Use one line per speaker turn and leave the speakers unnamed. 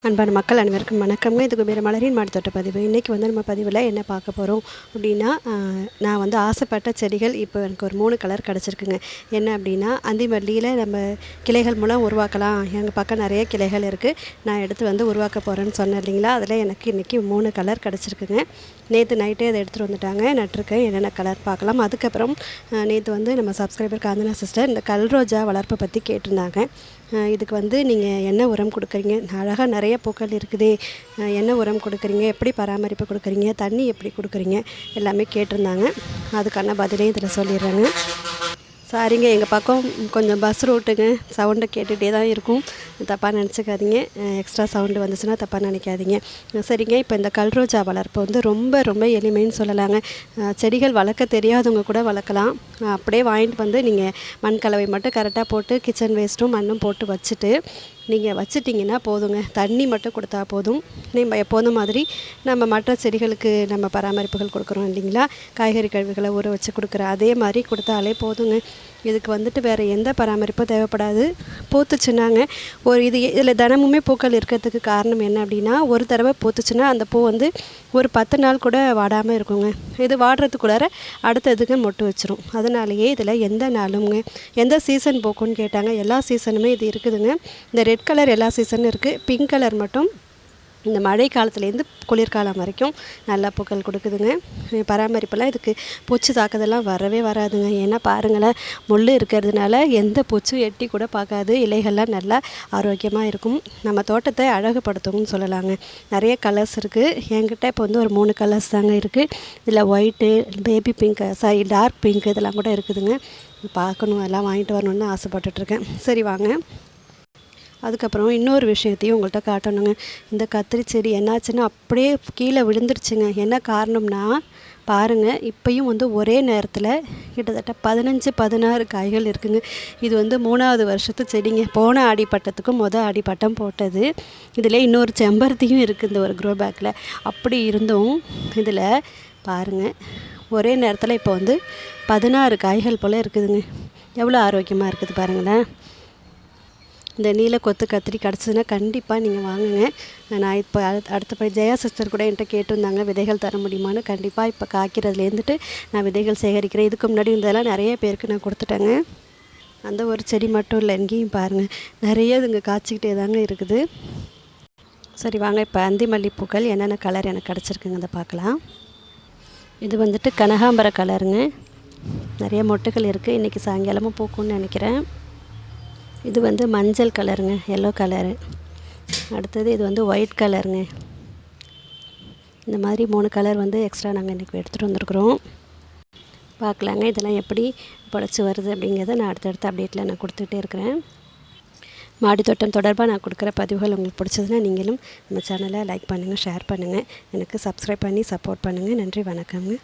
அன்பான மக்கள் அனைவருக்கும் வணக்கங்க. இது குபேர மலரின் மாடித்தோட்ட பதிவு. இன்றைக்கி வந்து நம்ம பதிவில் என்ன பார்க்க போகிறோம் அப்படின்னா, நான் வந்து ஆசைப்பட்ட செடிகள் இப்போ எனக்கு ஒரு 3 கலர் கிடச்சிருக்குங்க. என்ன அப்படின்னா, அந்திமல்லியில் நம்ம கிளைகள் மூலம் உருவாக்கலாம். எங்கள் பக்கம் நிறைய கிளைகள் இருக்குது, நான் எடுத்து வந்து உருவாக்க போகிறேன்னு சொன்னேன் இல்லைங்களா. அதில் எனக்கு இன்றைக்கி 3 கலர் கிடச்சிருக்குங்க. நேற்று நைட்டே அதை எடுத்துகிட்டு வந்துட்டாங்க. நட்டிருக்கேன், என்னென்ன கலர் பார்க்கலாம். அதுக்கப்புறம் நேற்று வந்து நம்ம சப்ஸ்கிரைபர் காந்தனா சிஸ்டர் இந்த கல்ரோஜா வளர்ப்பை பற்றி கேட்டிருந்தாங்க. இதுக்கு வந்து நீங்கள் என்ன உரம் கொடுக்குறீங்க, அழகாக நிறைய பூக்கள் இருக்குது, என்ன உரம் கொடுக்குறீங்க, எப்படி பராமரிப்பு கொடுக்குறீங்க, தண்ணி எப்படி கொடுக்குறீங்க, எல்லாமே கேட்டிருந்தாங்க. அதுக்கான பதிலையும் இதில் சொல்லிடுறேங்க. சாரிங்க, எங்கள் பக்கம் கொஞ்சம் பஸ் ரூட்டுங்க, சவுண்டை கேட்டுகிட்டே தான் இருக்கும், தப்பாக நினச்சிக்காதீங்க. எக்ஸ்ட்ரா சவுண்டு வந்துச்சுன்னா தப்பாக நினைக்காதீங்க. சரிங்க, இப்போ இந்த கல்ரோஜா வளர்ப்பு வந்து ரொம்ப ரொம்ப எளிமைன்னு சொல்லலாங்க. செடிகள் வளர்க்க தெரியாதவங்க கூட வளர்க்கலாம். அப்படியே வாங்கிட்டு வந்து நீங்கள் மண் கலவை மட்டும் கரெக்டாக போட்டு கிச்சன் வேஸ்ட்டும் மண்ணும் போட்டு வச்சுட்டு நீங்கள் வச்சிட்டிங்கன்னா போதுங்க. தண்ணி மட்டும் கொடுத்தா போதும். நம்ம எப்போதும் மாதிரி நம்ம மற்ற செடிகளுக்கு நம்ம பராமரிப்புகள் கொடுக்குறோம் இல்லைங்களா, காய்கறி கழிவுகளை ஊற வச்சு கொடுக்குற அதே மாதிரி கொடுத்தாலே போதுங்க. இதுக்கு வந்துட்டு வேறு எந்த பராமரிப்பும் தேவைப்படாது. பூத்துச்சுன்னாங்க இதில் தினமுமே பூக்கள் இருக்கிறதுக்கு காரணம் என்ன அப்படின்னா, ஒரு தடவை பூத்துச்சுன்னா அந்த பூ வந்து ஒரு 10 நாள் கூட வாடாமல் இருக்குங்க. இது வாடுறதுக்குள்ளார அடுத்ததுக்கு மொட்டு வச்சிரும். அதனாலேயே இதில் எந்த நாளுங்க எந்த சீசன் பூக்குன்னு கேட்டாங்க. எல்லா சீசனுமே இது இருக்குதுங்க. இந்த ரெட் கலர் எல்லா சீசனும் இருக்குது. பிங்க் கலர் மட்டும் இந்த மழை காலத்துலேருந்து குளிர்காலம் வரைக்கும் நல்லா பூக்கள் கொடுக்குதுங்க. பராமரிப்பெல்லாம் இதுக்கு பூச்சி தாக்குதெல்லாம் வரவே வராதுங்க. ஏன்னா பாருங்களேன், முள் இருக்கிறதுனால எந்த பூச்சும் எட்டி கூட பார்க்காது. இலைகள்லாம் நல்லா ஆரோக்கியமாக இருக்கும். நம்ம தோட்டத்தை அழகுபடுத்தும்னு சொல்லலாங்க. நிறைய கலர்ஸ் இருக்குது. என்கிட்ட இப்போ வந்து ஒரு 3 கலர்ஸ் தாங்க இருக்குது. இதில் white, baby pink, dark pink இதெல்லாம் கூட இருக்குதுங்க. பார்க்கணும், எல்லாம் வாங்கிட்டு வரணுன்னு ஆசைப்பட்டுட்ருக்கேன். சரி வாங்க. அதுக்கப்புறம் இன்னொரு விஷயத்தையும் உங்கள்கிட்ட காட்டணுங்க. இந்த கத்திரி செடி என்னாச்சுன்னா அப்படியே கீழே விழுந்துருச்சுங்க. என்ன காரணம்னா பாருங்கள், இப்போயும் வந்து ஒரே நேரத்தில் கிட்டத்தட்ட 15-16 காய்கள் இருக்குதுங்க. இது வந்து 3வது வருஷத்து செடிங்க. போன ஆடிப்பட்டத்துக்கும் ஆடிப்பட்டம் போட்டது. இதில் இன்னொரு செம்பருத்தியும் இருக்குது இந்த ஒரு க்ரோ பேக்கில். அப்படி இருந்தும் இதில் பாருங்கள், ஒரே நேரத்தில் இப்போ வந்து 16 காய்கள் போல் இருக்குதுங்க. எவ்வளோ ஆரோக்கியமாக இருக்குது பாருங்களேன். இந்த நீல கொத்து கத்திரி கிடச்சதுன்னா கண்டிப்பாக நீங்கள் வாங்குங்க. நான் இப்போ அடுத்த ஜெயா சிஸ்டர் கூட என்கிட்ட கேட்டிருந்தாங்க விதைகள் தர முடியுமான்னு. கண்டிப்பாக இப்போ காய்க்கிறதுலேருந்துட்டு நான் விதைகள் சேகரிக்கிறேன். இதுக்கு முன்னாடி இதெல்லாம் நிறைய பேருக்கு நான் கொடுத்துட்டேங்க. அந்த ஒரு செடி மட்டும் இல்லை, எங்கேயும் பாருங்கள் நிறைய இதுங்க காய்ச்சிக்கிட்டே தாங்க இருக்குது. சரி வாங்க, இப்போ அந்தி மல்லிப்பூக்கள் என்னென்ன கலர் எனக்கு கிடச்சிருக்குங்க அதை பார்க்கலாம். இது வந்துட்டு கனகாம்பர கலருங்க. நிறைய மொட்டுகள் இருக்குது. இன்றைக்கி சாயங்காலமும் பூக்கும்னு நினைக்கிறேன். இது வந்து மஞ்சள் கலருங்க, எல்லோ கலரு. அடுத்தது இது வந்து ஒயிட் கலருங்க. இந்த மாதிரி 3 கலர் வந்து எக்ஸ்ட்ரா நாங்கள் இன்றைக்கி எடுத்துகிட்டு வந்திருக்குறோம். பார்க்கலாங்க இதெல்லாம் எப்படி பொழைச்சி வருது அப்படிங்கிறத நான் அடுத்தடுத்த அப்டேட்டில் நான் கொடுத்துட்டே இருக்கிறேன். மாடி தோட்டம் தொடர்பாக நான் கொடுக்குற பதிவுகள் உங்களுக்கு பிடிச்சதுன்னா நீங்களும் நம்ம சேனலை லைக் பண்ணுங்கள், ஷேர் பண்ணுங்கள், எனக்கு சப்ஸ்கிரைப் பண்ணி சப்போர்ட் பண்ணுங்கள். நன்றி, வணக்கங்க.